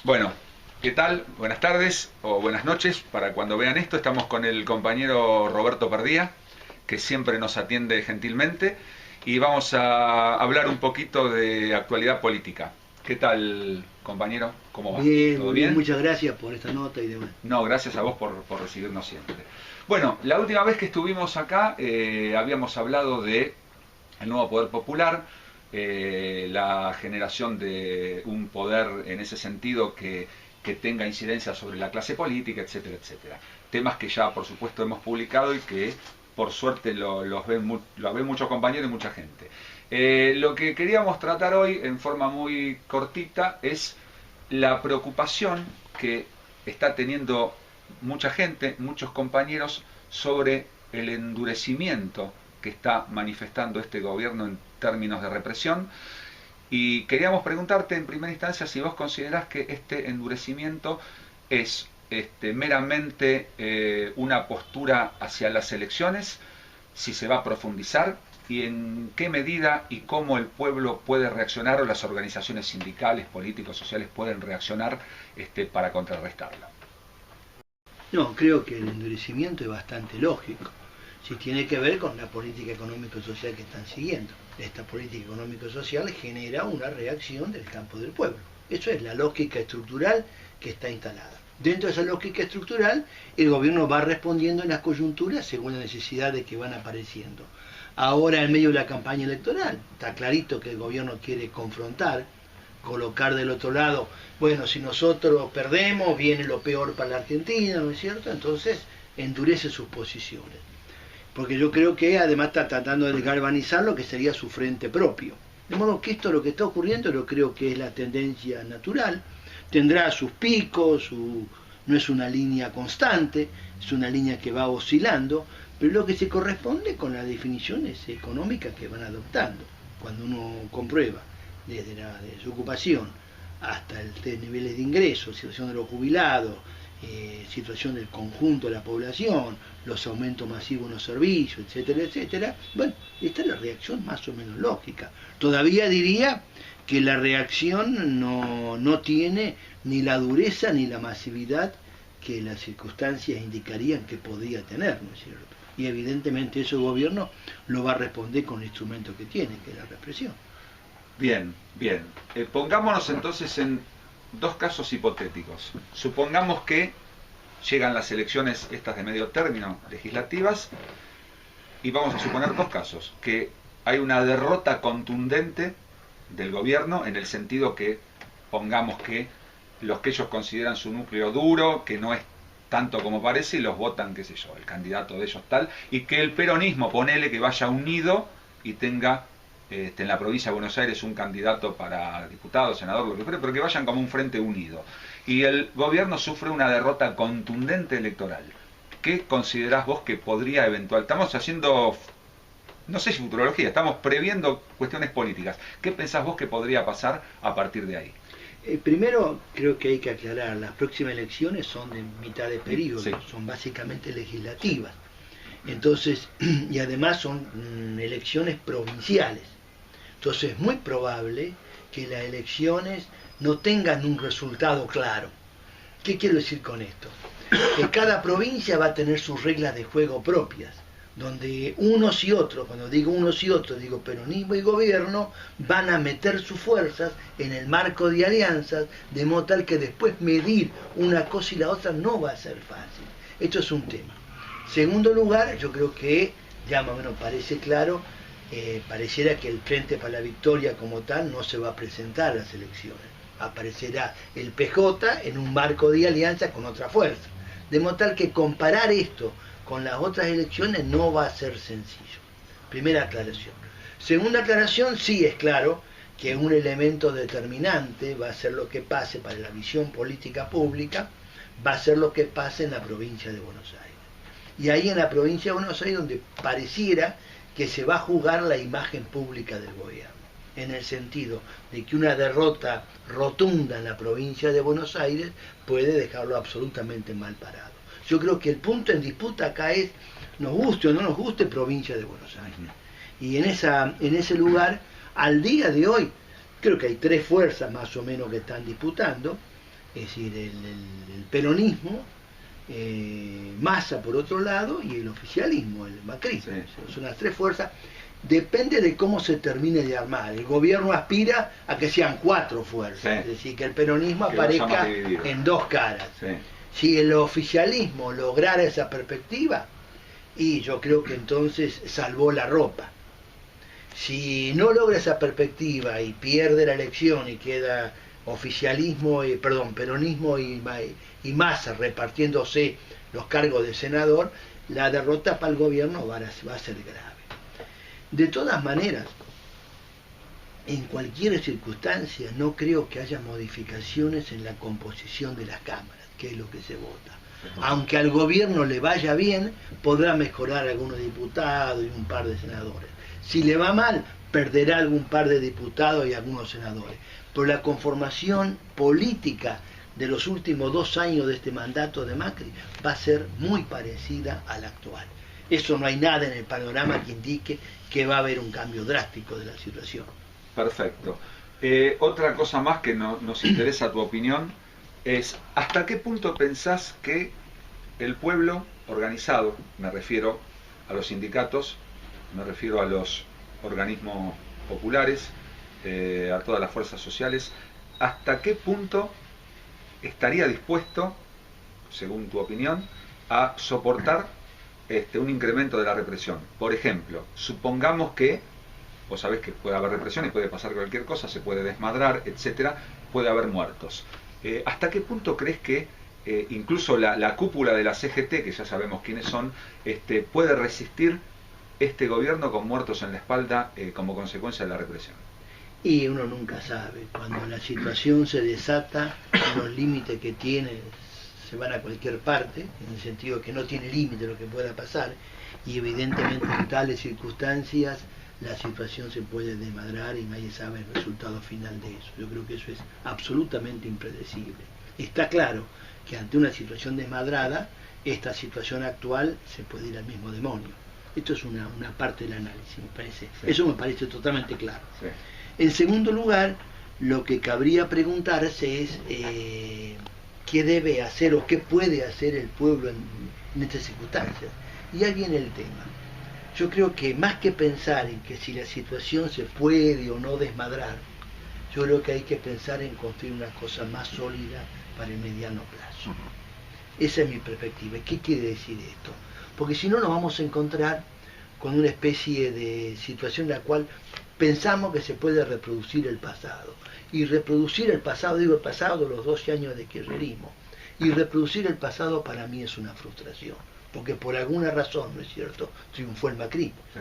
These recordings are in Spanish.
Bueno, ¿qué tal? Buenas tardes o buenas noches. Para cuando vean esto, estamos con el compañero Roberto Pardía, que siempre nos atiende gentilmente, y vamos a hablar un poquito de actualidad política. ¿Qué tal, compañero? ¿Cómo va? Bien, ¿Todo muy bien, bien? muchas gracias por esta nota y demás. No, gracias a vos por recibirnos siempre. Bueno, la última vez que estuvimos acá habíamos hablado de el nuevo poder popular, la generación de un poder en ese sentido que tenga incidencia sobre la clase política, etcétera, etcétera. Temas que ya, por supuesto, hemos publicado y que, por suerte, los ven muchos compañeros y mucha gente. Lo que queríamos tratar hoy, en forma muy cortita, es la preocupación que está teniendo mucha gente, muchos compañeros, sobre el endurecimiento que está manifestando este gobierno en términos de represión. Y queríamos preguntarte en primera instancia si vos considerás que este endurecimiento es meramente una postura hacia las elecciones, si se va a profundizar y en qué medida y cómo el pueblo puede reaccionar o las organizaciones sindicales, políticos, sociales pueden reaccionar para contrarrestarlo. No, creo que el endurecimiento es bastante lógico, si tiene que ver con la política económico-social que están siguiendo. Esta política económico-social genera una reacción del campo del pueblo. Eso es la lógica estructural que está instalada. Dentro de esa lógica estructural, el gobierno va respondiendo en las coyunturas según las necesidades que van apareciendo. Ahora, en medio de la campaña electoral, está clarito que el gobierno quiere confrontar, colocar del otro lado, bueno, si nosotros perdemos, viene lo peor para la Argentina, ¿no es cierto? Entonces, endurece sus posiciones. Porque yo creo que además está tratando de galvanizar lo que sería su frente propio. De modo que esto, lo que está ocurriendo, yo creo que es la tendencia natural. Tendrá sus picos, no es una línea constante, es una línea que va oscilando, pero lo que se corresponde con las definiciones económicas que van adoptando. Cuando uno comprueba desde la desocupación hasta el niveles de ingresos, situación de los jubilados, situación del conjunto de la población, los aumentos masivos en los servicios, etcétera, etcétera. Bueno, esta es la reacción más o menos lógica. Todavía diría que la reacción no tiene ni la dureza ni la masividad que las circunstancias indicarían que podría tener, ¿no es cierto? Y evidentemente eso el gobierno lo va a responder con el instrumento que tiene, que es la represión. Bien, bien. Pongámonos entonces en dos casos hipotéticos. Supongamos que llegan las elecciones estas de medio término legislativas y vamos a suponer dos casos. Que hay una derrota contundente del gobierno en el sentido que pongamos que los que ellos consideran su núcleo duro, que no es tanto como parece, y los votan, qué sé yo, el candidato de ellos tal, y que el peronismo, ponele que vaya unido y tenga en la provincia de Buenos Aires un candidato para diputado, senador, lo que fuera, pero que vayan como un frente unido. Y el gobierno sufre una derrota contundente electoral. ¿Qué considerás vos que podría eventual? Estamos haciendo, no sé si futurología, estamos previendo cuestiones políticas. ¿Qué pensás vos que podría pasar a partir de ahí? Primero, creo que hay que aclarar, las próximas elecciones son de mitad de periodo, Sí. son básicamente legislativas. Entonces, y además son elecciones provinciales. Entonces es muy probable que las elecciones no tengan un resultado claro. ¿Qué quiero decir con esto? Que cada provincia va a tener sus reglas de juego propias, donde unos y otros, cuando digo unos y otros, digo peronismo y gobierno, van a meter sus fuerzas en el marco de alianzas, de modo tal que después medir una cosa y la otra no va a ser fácil. Esto es un tema. Segundo lugar, yo creo que ya más o menos parece claro, pareciera que el Frente para la Victoria como tal no se va a presentar a las elecciones. Aparecerá el PJ en un marco de alianza con otra fuerza. De modo tal que comparar esto con las otras elecciones no va a ser sencillo. Primera aclaración. Segunda aclaración, sí es claro que un elemento determinante va a ser lo que pase para la visión política pública, va a ser lo que pase en la provincia de Buenos Aires. Y ahí en la provincia de Buenos Aires donde pareciera que se va a jugar la imagen pública del gobierno, en el sentido de que una derrota rotunda en la provincia de Buenos Aires puede dejarlo absolutamente mal parado. Yo creo que el punto en disputa acá es, nos guste o no nos guste, provincia de Buenos Aires. Y en ese lugar, al día de hoy, creo que hay tres fuerzas más o menos que están disputando. es decir, el peronismo, Massa por otro lado y el oficialismo, el macrismo. Sí. Son las tres fuerzas. Depende de cómo se termine de armar. El gobierno aspira a que sean cuatro fuerzas, sí. Es decir, que el peronismo aparezca en dos caras. Sí. Si el oficialismo lograra esa perspectiva, y yo creo que entonces salvó la ropa. Si no logra esa perspectiva y pierde la elección y queda peronismo y Massa repartiéndose los cargos de senador, la derrota para el gobierno va a ser grave. De todas maneras, en cualquier circunstancia no creo que haya modificaciones en la composición de las cámaras, que es lo que se vota. Aunque al gobierno le vaya bien, podrá mejorar algunos diputados y un par de senadores. Si le va mal, perderá algún par de diputados y algunos senadores. Pero la conformación política de los últimos 2 años de este mandato de Macri va a ser muy parecida a la actual. Eso no hay nada en el panorama que indique que va a haber un cambio drástico de la situación. Perfecto. Otra cosa más que nos interesa tu opinión es ¿hasta qué punto pensás que el pueblo organizado, me refiero a los sindicatos, me refiero a los organismos populares, a todas las fuerzas sociales, hasta qué punto estaría dispuesto, según tu opinión, a soportar un incremento de la represión? Por ejemplo, supongamos que, vos sabés que puede haber represión y puede pasar cualquier cosa, se puede desmadrar, etcétera, puede haber muertos. ¿Hasta qué punto crees que incluso la cúpula de la CGT, que ya sabemos quiénes son, puede resistir este gobierno con muertos en la espalda como consecuencia de la represión? Y uno nunca sabe, cuando la situación se desata, los límites que tiene se van a cualquier parte, en el sentido que no tiene límite lo que pueda pasar, y evidentemente en tales circunstancias la situación se puede desmadrar y nadie sabe el resultado final de eso. Yo creo que eso es absolutamente impredecible. Está claro que ante una situación desmadrada, esta situación actual se puede ir al mismo demonio. Esto es una parte del análisis, me parece. Sí. Eso me parece totalmente claro. Sí. En segundo lugar, lo que cabría preguntarse es qué debe hacer o qué puede hacer el pueblo en estas circunstancias. Y ahí viene el tema. Yo creo que más que pensar en que si la situación se puede o no desmadrar, yo creo que hay que pensar en construir una cosa más sólida para el mediano plazo. Esa es mi perspectiva. ¿Qué quiere decir esto? Porque si no nos vamos a encontrar con una especie de situación en la cual pensamos que se puede reproducir el pasado. Y reproducir el pasado, digo el pasado de los 12 años de kirchnerismo, y reproducir el pasado para mí es una frustración, porque por alguna razón, ¿no es cierto?, triunfó el macrismo. Sí.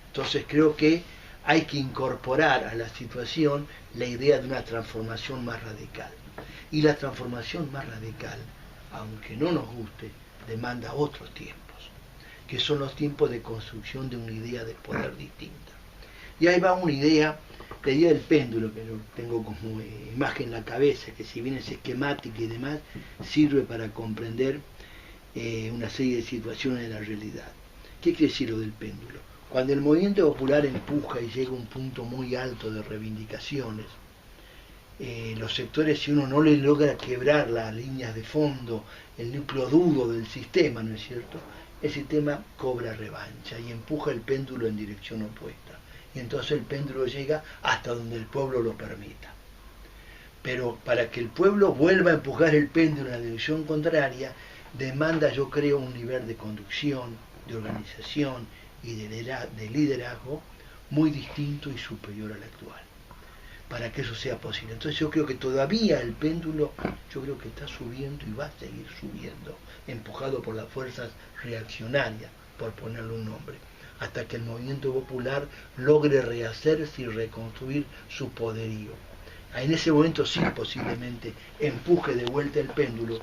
Entonces creo que hay que incorporar a la situación la idea de una transformación más radical. Y la transformación más radical, aunque no nos guste, demanda otros tiempos, que son los tiempos de construcción de una idea de poder distinta. Y ahí va una idea, la idea del péndulo, que lo tengo como imagen en la cabeza, que si bien es esquemática y demás, sirve para comprender una serie de situaciones de la realidad. ¿Qué quiere decir lo del péndulo? Cuando el movimiento popular empuja y llega a un punto muy alto de reivindicaciones, los sectores, si uno no le logra quebrar las líneas de fondo, el núcleo duro del sistema, ¿no es cierto?, el sistema cobra revancha y empuja el péndulo en dirección opuesta. Y entonces el péndulo llega hasta donde el pueblo lo permita. Pero para que el pueblo vuelva a empujar el péndulo en la dirección contraria, demanda, yo creo, un nivel de conducción, de organización y de liderazgo muy distinto y superior al actual, para que eso sea posible. Entonces yo creo que todavía el péndulo, yo creo que está subiendo y va a seguir subiendo, empujado por las fuerzas reaccionarias, por ponerle un nombre, hasta que el movimiento popular logre rehacerse y reconstruir su poderío. En ese momento sí posiblemente empuje de vuelta el péndulo.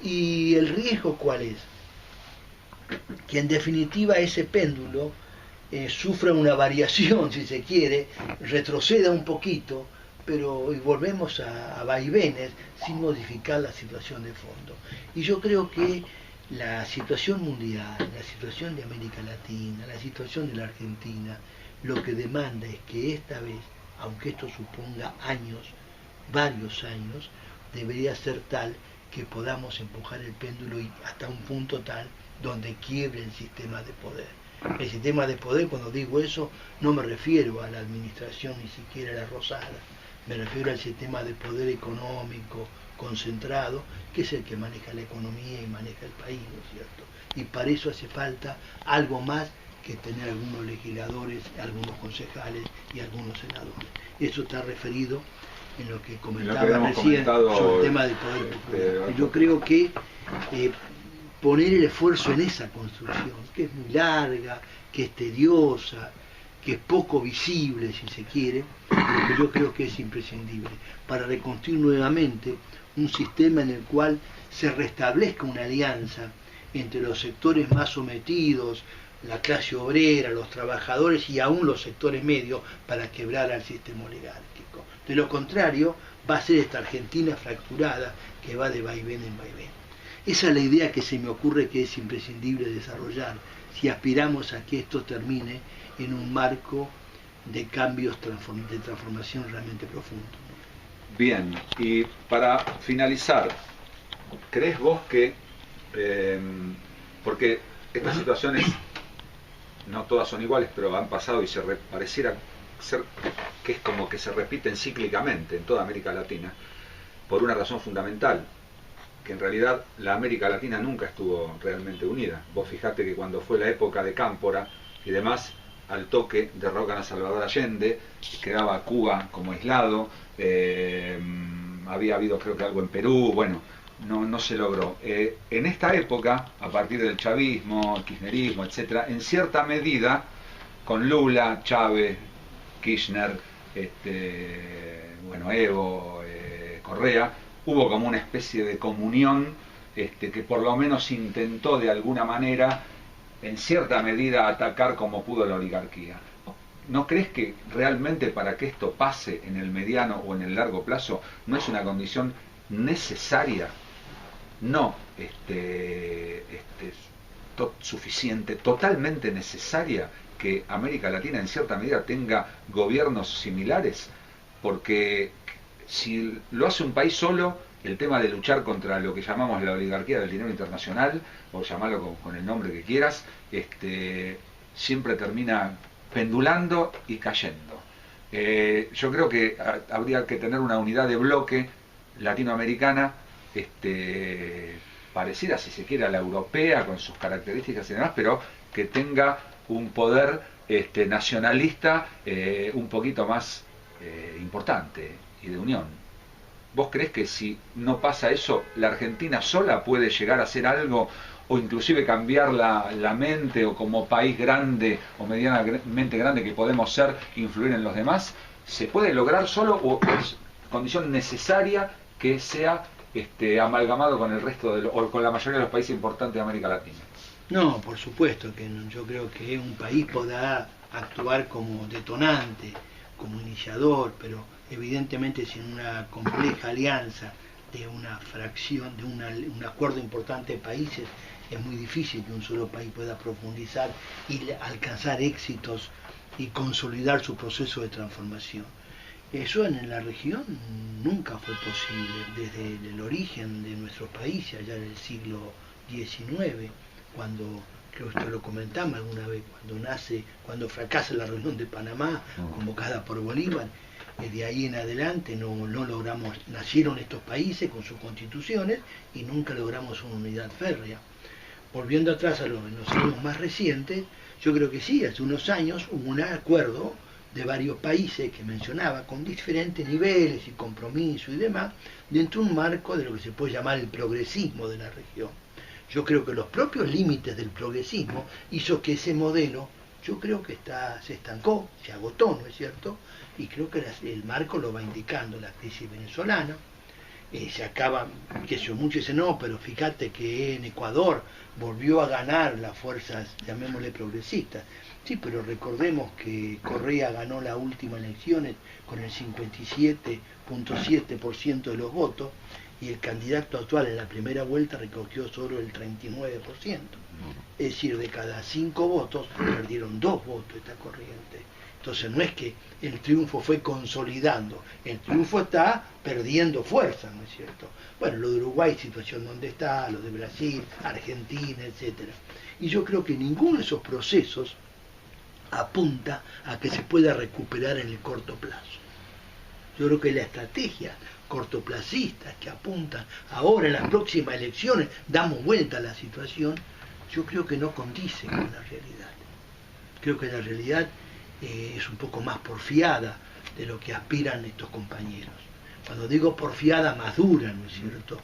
¿Y el riesgo cuál es? Que en definitiva ese péndulo sufra una variación, si se quiere, retroceda un poquito, pero y volvemos a vaivenes sin modificar la situación de fondo. Y yo creo que la situación mundial, la situación de América Latina, la situación de la Argentina, lo que demanda es que esta vez, aunque esto suponga años, varios años, debería ser tal que podamos empujar el péndulo y hasta un punto tal donde quiebre el sistema de poder. El sistema de poder, cuando digo eso, no me refiero a la administración, ni siquiera a la rosada, me refiero al sistema de poder económico concentrado, que es el que maneja la economía y maneja el país, ¿no es cierto? Y para eso hace falta algo más que tener algunos legisladores, algunos concejales y algunos senadores. Eso está referido en lo que comentaba recién sobre el tema del poder popular. Yo creo que poner el esfuerzo en esa construcción, que es muy larga, que es tediosa, que es poco visible, si se quiere, pero yo creo que es imprescindible para reconstruir nuevamente un sistema en el cual se restablezca una alianza entre los sectores más sometidos, la clase obrera, los trabajadores y aún los sectores medios, para quebrar al sistema oligárquico. De lo contrario, va a ser esta Argentina fracturada que va de vaivén en vaivén. Esa es la idea que se me ocurre que es imprescindible desarrollar si aspiramos a que esto termine en un marco de cambios, de transformación realmente profundo. Bien, y para finalizar, ¿crees vos que, porque estas situaciones no todas son iguales, pero han pasado y pareciera ser que es como que se repiten cíclicamente en toda América Latina, por una razón fundamental, que en realidad la América Latina nunca estuvo realmente unida? Vos fijate que cuando fue la época de Cámpora y demás, al toque derrocan a Salvador Allende, quedaba Cuba como aislado, había habido creo que algo en Perú, bueno, no se logró. En esta época, a partir del chavismo, el kirchnerismo, etcétera, en cierta medida, con Lula, Chávez, Kirchner, Evo, Correa, hubo como una especie de comunión que por lo menos intentó de alguna manera, en cierta medida, atacar como pudo la oligarquía. ¿No crees que realmente para que esto pase en el mediano o en el largo plazo no es una condición necesaria, no suficiente, totalmente necesaria, que América Latina en cierta medida tenga gobiernos similares? Porque si lo hace un país solo, el tema de luchar contra lo que llamamos la oligarquía del dinero internacional, o llamarlo con el nombre que quieras, siempre termina pendulando y cayendo. Yo creo que habría que tener una unidad de bloque latinoamericana, parecida, si se quiere, a la europea, con sus características y demás, pero que tenga un poder nacionalista un poquito más importante y de unión. ¿Vos creés que si no pasa eso, la Argentina sola puede llegar a hacer algo, o inclusive cambiar la mente, o como país grande o medianamente grande que podemos ser, influir en los demás? ¿Se puede lograr solo, o es condición necesaria que sea amalgamado con el resto o con la mayoría de los países importantes de América Latina? No, por supuesto que no. Yo creo que un país podrá actuar como detonante, como iniciador, pero evidentemente sin una compleja alianza de una fracción, de un acuerdo importante de países, es muy difícil que un solo país pueda profundizar y alcanzar éxitos y consolidar su proceso de transformación. Eso en la región nunca fue posible, desde el origen de nuestro país, allá en el siglo XIX, cuando, creo que esto lo comentamos alguna vez, cuando fracasa la reunión de Panamá, convocada por Bolívar, de ahí en adelante no logramos, nacieron estos países con sus constituciones y nunca logramos una unidad férrea. Volviendo atrás en los años más recientes, yo creo que sí, hace unos años hubo un acuerdo de varios países que mencionaba, con diferentes niveles y compromiso y demás, dentro de un marco de lo que se puede llamar el progresismo de la región. Yo creo que los propios límites del progresismo hizo que ese modelo, yo creo que se estancó, se agotó, ¿no es cierto? Y creo que el marco lo va indicando, la crisis venezolana, se acaba, que yo muchos dicen, no, pero fíjate que en Ecuador volvió a ganar las fuerzas, llamémosle progresistas. Sí, pero recordemos que Correa ganó las últimas elecciones con el 57.7% de los votos y el candidato actual en la primera vuelta recogió solo el 39%. Es decir, de cada 5 votos perdieron 2 votos esta corriente. Entonces no es que el triunfo fue consolidando, el triunfo está perdiendo fuerza, ¿no es cierto? Bueno, lo de Uruguay, situación donde está, lo de Brasil, Argentina, etcétera. Y yo creo que ninguno de esos procesos apunta a que se pueda recuperar en el corto plazo. Yo creo que la estrategia cortoplacistas que apuntan ahora en las próximas elecciones, damos vuelta a la situación, yo creo que no condice con la realidad. Creo que la realidad es un poco más porfiada de lo que aspiran estos compañeros. Cuando digo porfiada, más dura, ¿no es cierto?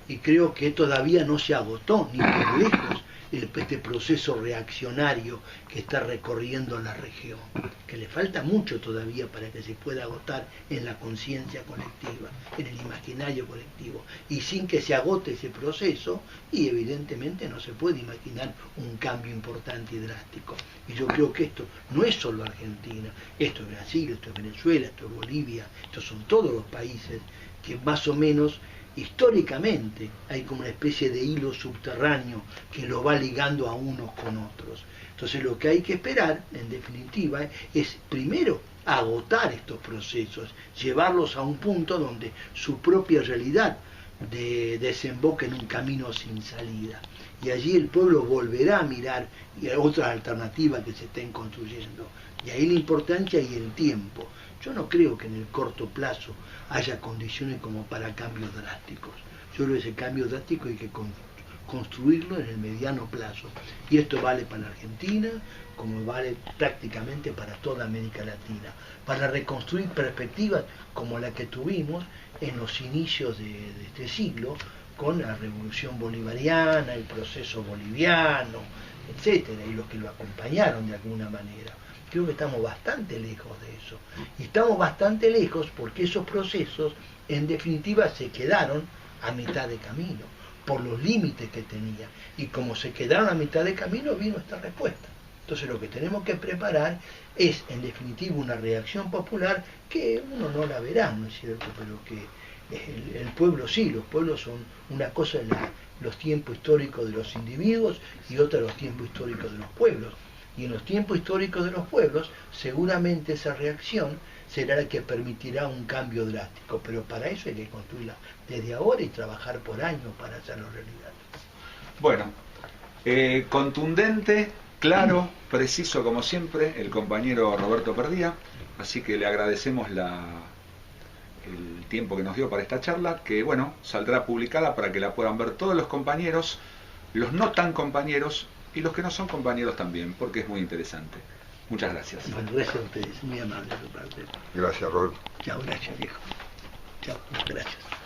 Y creo que todavía no se agotó, ni por lejos, este proceso reaccionario que está recorriendo la región, que le falta mucho todavía para que se pueda agotar en la conciencia colectiva, en el imaginario colectivo, y sin que se agote ese proceso, y evidentemente no se puede imaginar un cambio importante y drástico. Y yo creo que esto no es solo Argentina, esto es Brasil, esto es Venezuela, esto es Bolivia, estos son todos los países que más o menos históricamente hay como una especie de hilo subterráneo que lo va ligando a unos con otros. Entonces lo que hay que esperar, en definitiva, es primero agotar estos procesos, llevarlos a un punto donde su propia realidad desemboque en un camino sin salida. Y allí el pueblo volverá a mirar otras alternativas que se estén construyendo. Y ahí la importancia y el tiempo. Yo no creo que en el corto plazo haya condiciones como para cambios drásticos. Yo creo que ese cambio drástico hay que construirlo en el mediano plazo. Y esto vale para la Argentina, como vale prácticamente para toda América Latina. Para reconstruir perspectivas como la que tuvimos en los inicios de este siglo, con la revolución bolivariana, el proceso boliviano, etcétera, y los que lo acompañaron de alguna manera. Creo que estamos bastante lejos de eso. Y estamos bastante lejos porque esos procesos, en definitiva, se quedaron a mitad de camino, por los límites que tenía. Y como se quedaron a mitad de camino, vino esta respuesta. Entonces lo que tenemos que preparar es, en definitiva, una reacción popular que uno no la verá, ¿no es cierto? Pero que el pueblo sí, los pueblos son una cosa en los tiempos históricos de los individuos y otra en los tiempos históricos de los pueblos. Y en los tiempos históricos de los pueblos, seguramente esa reacción será la que permitirá un cambio drástico, pero para eso hay que construirla desde ahora y trabajar por años para hacerlo realidad. Bueno, contundente, claro, preciso como siempre, el compañero Roberto Perdía, así que le agradecemos el tiempo que nos dio para esta charla, que bueno, saldrá publicada para que la puedan ver todos los compañeros, los no tan compañeros, y los que no son compañeros también, porque es muy interesante. Muchas gracias. Bueno, gracias a ustedes, muy amable de su parte. Gracias, Roberto. Chao, gracias, viejo. Chao, gracias.